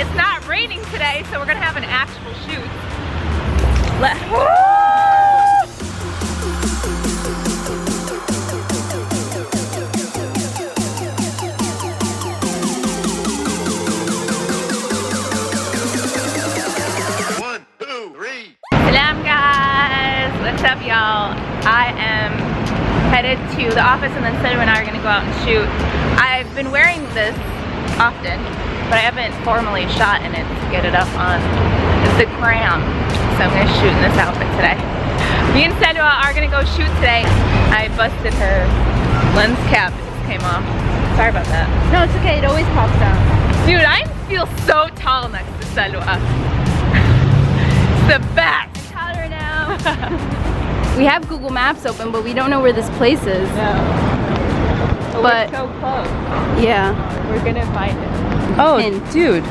it's not raining today, so we're gonna have an actual shoot. One, two, three. Salam guys, what's up y'all? I am headed to the office and then Salwa and I are gonna go out and shoot. I've been wearing this often, but I haven't formally shot in it to get it up on the gram. So I'm gonna shoot in this outfit today. Me and Salwa are gonna go shoot today. I busted her lens cap, it just came off. Sorry about that. No, it's okay, it always pops out. Dude, I feel so tall next to Salwa. It's the best. I'm taller now. We have Google Maps open, but we don't know where this place is. No. But we're so close. yeah. We're gonna find it. Oh, dude.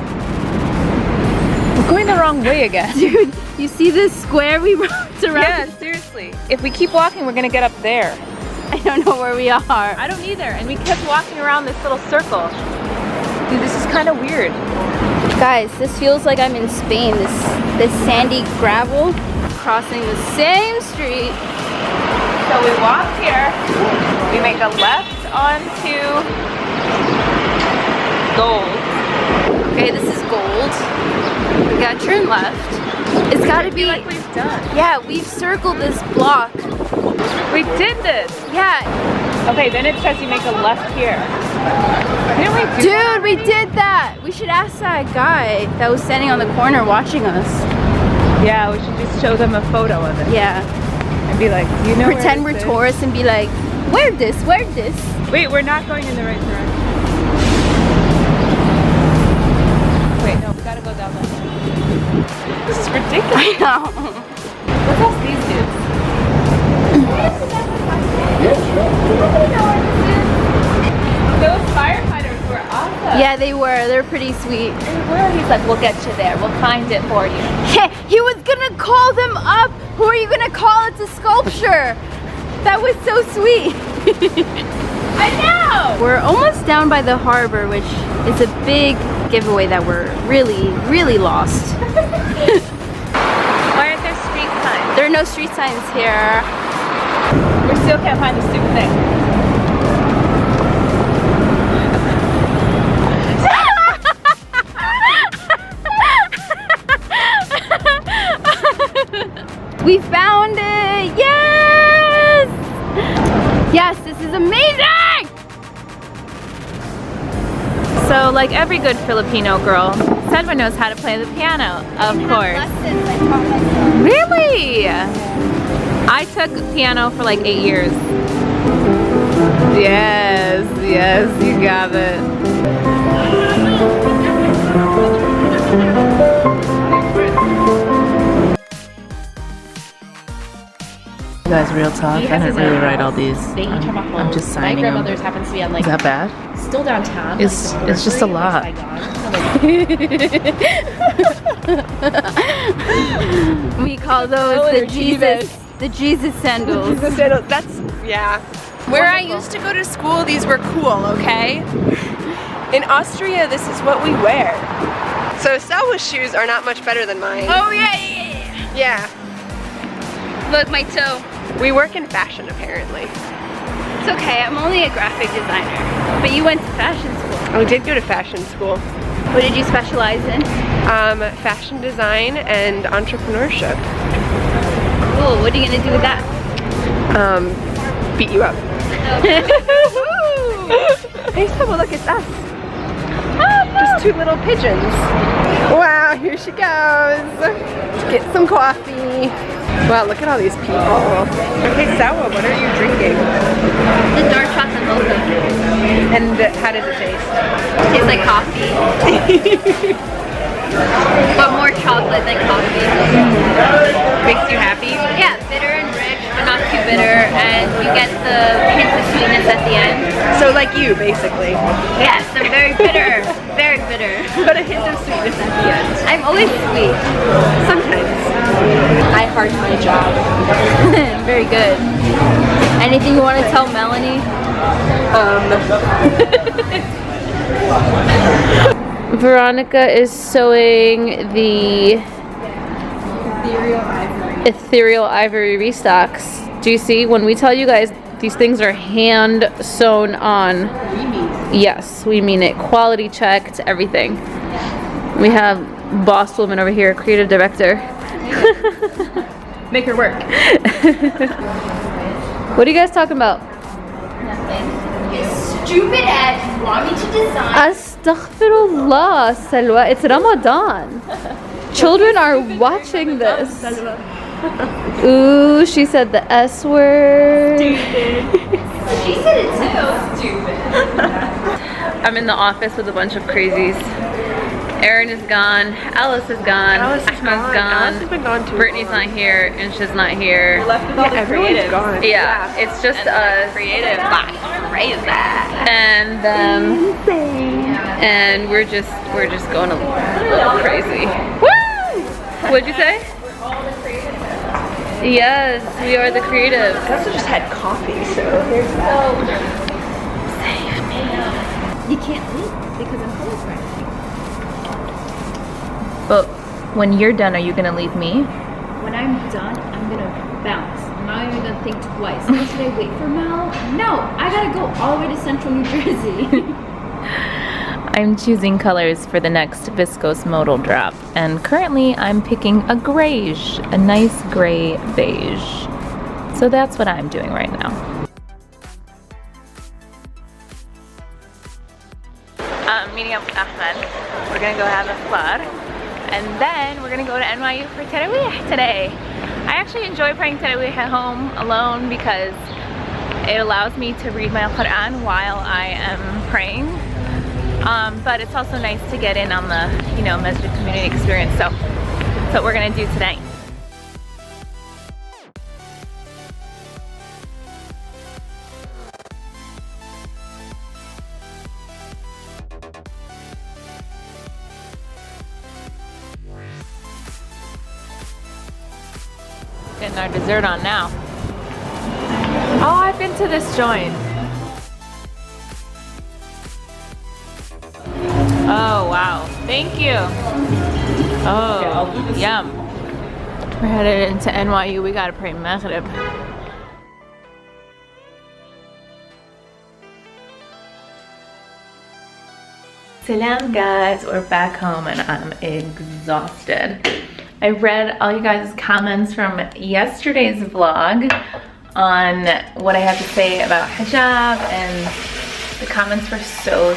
We're going the wrong way again. Dude, you see this square we wrapped around? Yeah, seriously. If we keep walking, we're gonna get up there. I don't know where we are. I don't either. And we kept walking around this little circle. Dude, this is kind of weird. Guys, this feels like I'm in Spain. This sandy gravel crossing the same street. So we walk here. We make a left onto Gold. Okay, this is Gold. We gotta turn left. It's gotta be like we've done. Yeah, we've circled this block. We did this. Yeah. Okay, then it says you make a left here. Didn't we do that? Dude, we did that. We should ask that guy that was standing on the corner watching us. Yeah, we should just show them a photo of it. Yeah. And be like, you know, pretend we're tourists and be like, where this? Wait, we're not going in the right direction. Wait, no, we gotta go down that way. This is ridiculous. I know. Let's ask these dudes. Those firefighters were awesome. Yeah, they were. They're pretty sweet. They were. He's like, we'll get you there. We'll find it for you. He was gonna call them up. Who are you gonna call? It's a sculpture. That was so sweet. I know! We're almost down by the harbor, which is a big giveaway that we're really, really lost. Why aren't there street signs? There are no street signs here. We still can't find the stupid thing. We found it! Yes! Yes, this is amazing! So, like every good Filipino girl, Salwa knows how to play the piano, of course. Lessons, I taught myself. Really? I took piano for like 8 years. Yes, yes, you got it. You guys, real talk, I didn't really write all these. I'm just signing them. My grandmother's happens to be on like Is that bad? still downtown. It's just a lot. We call those the Jesus sandals. That's, yeah. Where I used to go to school, these were cool, okay? In Austria, this is what we wear. So Salwa's shoes are not much better than mine. Oh yeah! Yeah. Look, my toe. We work in fashion, apparently. It's okay, I'm only a graphic designer. But you went to fashion school. I did go to fashion school. What did you specialize in? Fashion design and entrepreneurship. Cool, what are you gonna do with that? Beat you up. Hey, Salwa, look, it's us. Just two little pigeons. Wow, here she goes. Get some coffee. Wow, look at all these people. Okay, Salwa, what are you drinking? The dark chocolate mocha. And how does it taste? Tastes like coffee. But more chocolate than coffee. Makes you happy? Yeah, bitter and rich, but not too bitter, and you get the hint of sweetness at the end. So like you, basically. Yes, I'm very bitter. Very bitter. But a hint of sweetness at the end. I'm always sweet. Sometimes. I heart my job. Very good. Anything you want to tell Melanie? Veronica is sewing the ethereal ivory restocks. Do you see? When we tell you guys these things are hand sewn on, yes, we mean it. Quality checked, everything. We have boss woman over here, creative director. Make her work. What are you guys talking about? Stupid ass want me to design. Astaghfirullah, Salwa. It's Ramadan. Children are watching this. Ooh, she said the S word. She said it too. Stupid. I'm in the office with a bunch of crazies. Erin is gone. Alice is gone. Alice is Ahmed's gone. Alice has been gone too Brittany's long. not here, and she's not here. Left with all the Everyone's creatives. gone. Yeah, it's just us. Creative. Crazy. And and we're just going a little crazy. Woo! What'd you say? Yes, we are the creatives. I also just had coffee, so there's that. You can't leave because I'm colorblind. But when you're done, are you gonna leave me? When I'm done, I'm gonna bounce. I'm not even gonna think twice. Oh, should I wait for Mel? No, I gotta go all the way to Central New Jersey. I'm choosing colors for the next viscose modal drop, and currently I'm picking a grayish, a nice gray beige. So that's what I'm doing right now. Meeting up with Ahmed. We're gonna go have a iftar, and then we're gonna go to NYU for Tarawih today. I actually enjoy praying Tarawih at home alone because it allows me to read my Quran while I am praying. But it's also nice to get in on the, you know, masjid community experience. So that's what we're gonna do today. Getting our dessert on now. Oh, I've been to this joint. Oh, wow. Thank you. Oh, yum. We're headed into NYU. We gotta pray Maghrib. Salam, guys. We're back home and I'm exhausted. I read all you guys' comments from yesterday's vlog on what I had to say about hijab, and the comments were so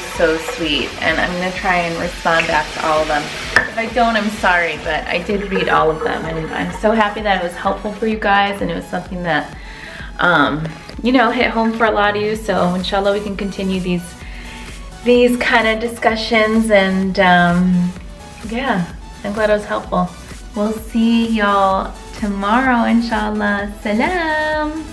sweet, and I'm gonna try and respond back to all of them. If I don't, I'm sorry, but I did read all of them, and I'm so happy that it was helpful for you guys, and it was something that you know, hit home for a lot of you. So inshallah we can continue these kind of discussions, and yeah, I'm glad it was helpful. We'll see y'all tomorrow, inshallah. Salam.